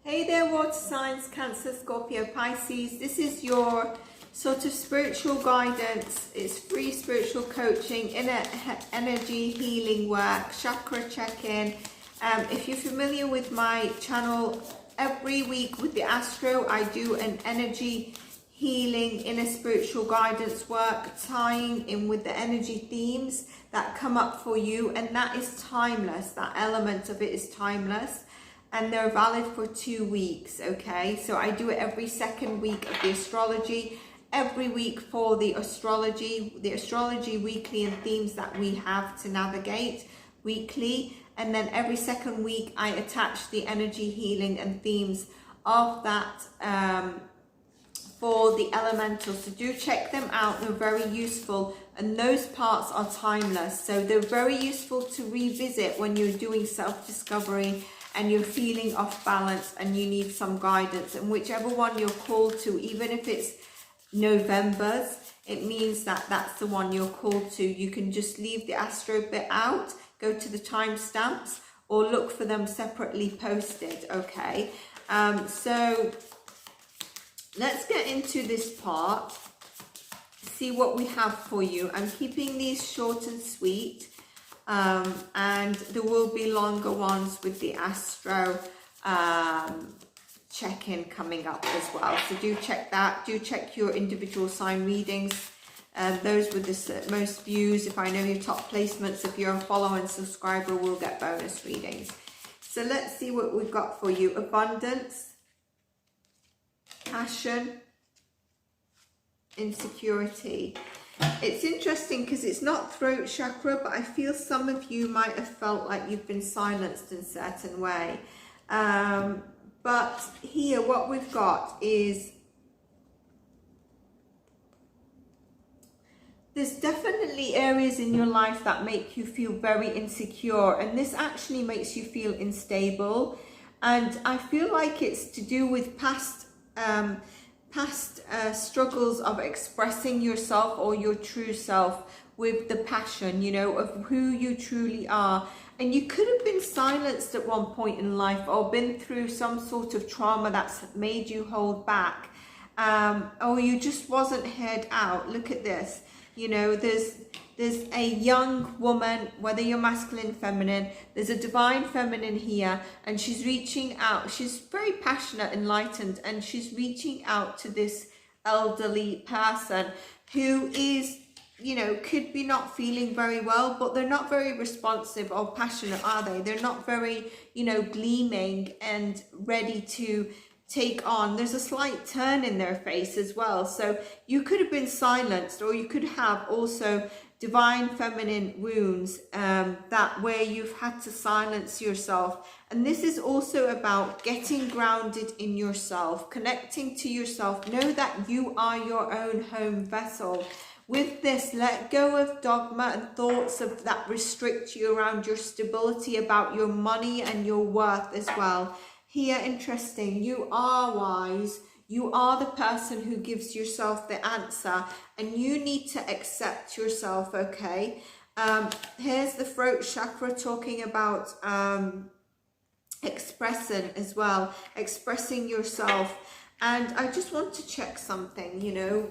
Hey there, water signs, Cancer, Scorpio, Pisces. This is your sort of spiritual guidance. It's free spiritual coaching, inner energy healing work, chakra check-in. If you're familiar with my channel, every week with the astro, I do an energy healing, inner spiritual guidance work, tying in with the energy themes that come up for you. And that is timeless. That element of it is timeless. And they're valid for 2 weeks, okay? So I do it every second week of the astrology, every week for the astrology weekly and themes that we have to navigate weekly. And then every second week, I attach the energy healing and themes of that for the elementals. So do check them out, they're very useful. And those parts are timeless. So they're very useful to revisit when you're doing self-discovery and you're feeling off balance and you need some guidance. And whichever one you're called to, even if it's November's, it means that that's the one you're called to. You can just leave the astro bit out, go to the timestamps, or look for them separately posted, okay? So let's get into this part, see what we have for you. I'm keeping these short and sweet. And there will be longer ones with the astro check-in coming up as well. So do check that. Do check your individual sign readings. Those with the most views, if I know your top placements, if you're a follower and subscriber, will get bonus readings. So let's see what we've got for you. Abundance, passion, insecurity. It's interesting because it's not throat chakra, but I feel some of you might have felt like you've been silenced in a certain way. But here what we've got is there's definitely areas in your life that make you feel very insecure, and this actually makes you feel unstable. And I feel like it's to do with past struggles of expressing yourself or your true self with the passion, you know, of who you truly are. And you could have been silenced at one point in life or been through some sort of trauma that's made you hold back, or you just wasn't heard out. Look at this, you know, there's a young woman, whether you're masculine, feminine, there's a divine feminine here, and she's reaching out. She's very passionate, enlightened, and she's reaching out to this elderly person who is, you know, could be not feeling very well, but they're not very responsive or passionate, are they? They're not very, you know, gleaming and ready to take on. There's a slight turn in their face as well. So you could have been silenced, or you could have also divine feminine wounds that where you've had to silence yourself. And this is also about getting grounded in yourself, connecting to yourself. Know that you are your own home vessel. With this, let go of dogma and thoughts of that restrict you around your stability, about your money and your worth as well. Here, interesting, you are wise. You are the person who gives yourself the answer, and you need to accept yourself, okay? Here's the throat chakra talking about expressing as well, expressing yourself. And I just want to check something, you know,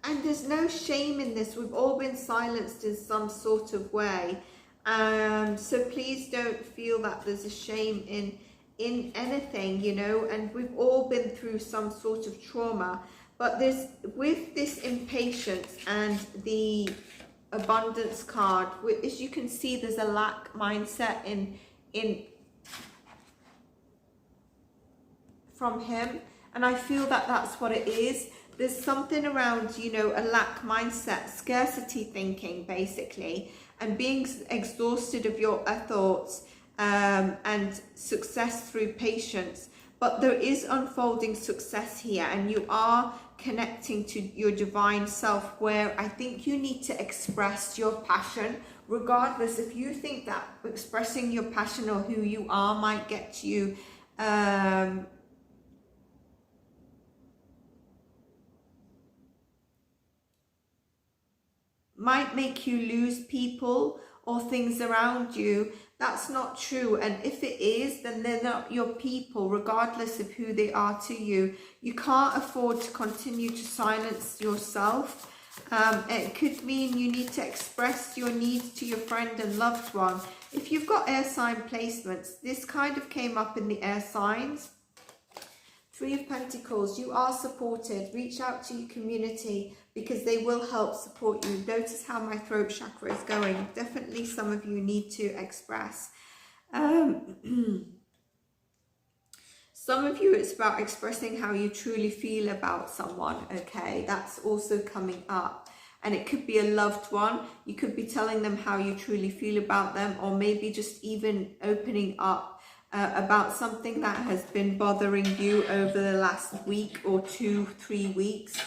and there's no shame in this. We've all been silenced in some sort of way. So please don't feel that there's a shame in anything, you know, and we've all been through some sort of trauma. But there's, with this impatience and the abundance card, as you can see, there's a lack mindset in from him, and I feel that that's what it is. There's something around, you know, a lack mindset, scarcity thinking basically, and being exhausted of your thoughts, and success through patience. But there is unfolding success here, and you are connecting to your divine self, where I think you need to express your passion. Regardless, if you think that expressing your passion or who you are might get you might make you lose people or things around you, That's not true. And if it is, then they're not your people, regardless of who they are to you. You can't afford to continue to silence yourself. It could mean you need to express your needs to your friend and loved one. If you've got air sign placements, this kind of came up in the air signs. 3 of Pentacles, you are supported. Reach out to your community because they will help support you. Notice how my throat chakra is going. Definitely some of you need to express. Some of you, it's about expressing how you truly feel about someone, okay? That's also coming up. And it could be a loved one. You could be telling them how you truly feel about them, or maybe just even opening up about something that has been bothering you over the last week or 2-3 weeks.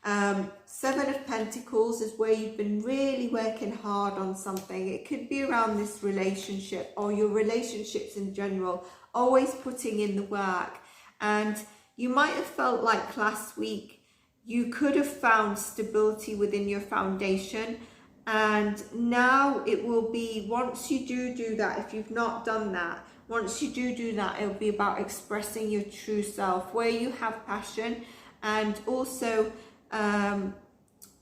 7 of Pentacles is where you've been really working hard on something. It could be around this relationship or your relationships in general, always putting in the work. And you might have felt like last week you could have found stability within your foundation, and now it will be, once you do that, if you've not done that, once you do that, it'll be about expressing your true self, where you have passion. And also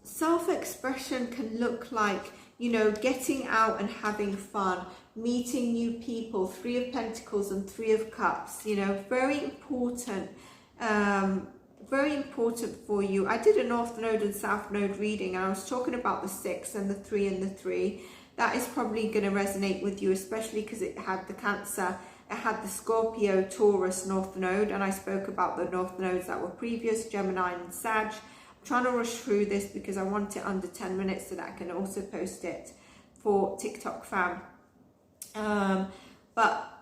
self-expression can look like, you know, getting out and having fun, meeting new people. 3 of Pentacles and 3 of Cups, you know, very important for you. I did a North Node and South Node reading, and I was talking about the 6 and the 3 and the 3. That is probably going to resonate with you, especially because it had the Cancer, it had the Scorpio, Taurus North Node, and I spoke about the North Nodes that were previous, Gemini and Sag. I'm trying to rush through this because I want it under 10 minutes so that I can also post it for TikTok fam. But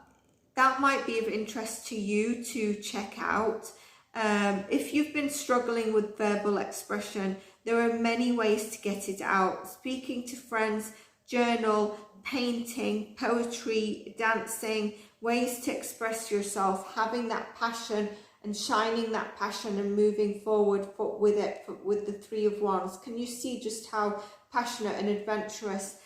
that might be of interest to you to check out. If you've been struggling with verbal expression, there are many ways to get it out. Speaking to friends, journal, painting, poetry, dancing, ways to express yourself, having that passion and shining that passion and moving forward with it, with the 3 of Wands. Can you see just how passionate and adventurous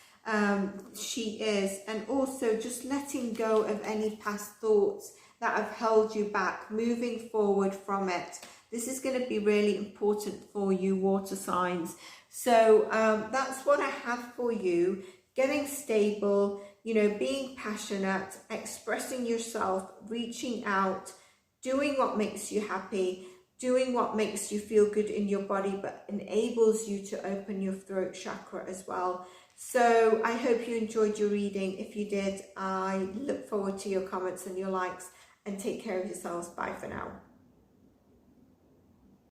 she is? And also just letting go of any past thoughts that have held you back, moving forward from it. This is going to be really important for you, water signs. So that's what I have for you. Getting stable, you know, being passionate, expressing yourself, reaching out, doing what makes you happy, doing what makes you feel good in your body, but enables you to open your throat chakra as well. So I hope you enjoyed your reading. If you did, I look forward to your comments and your likes, and take care of yourselves. Bye for now.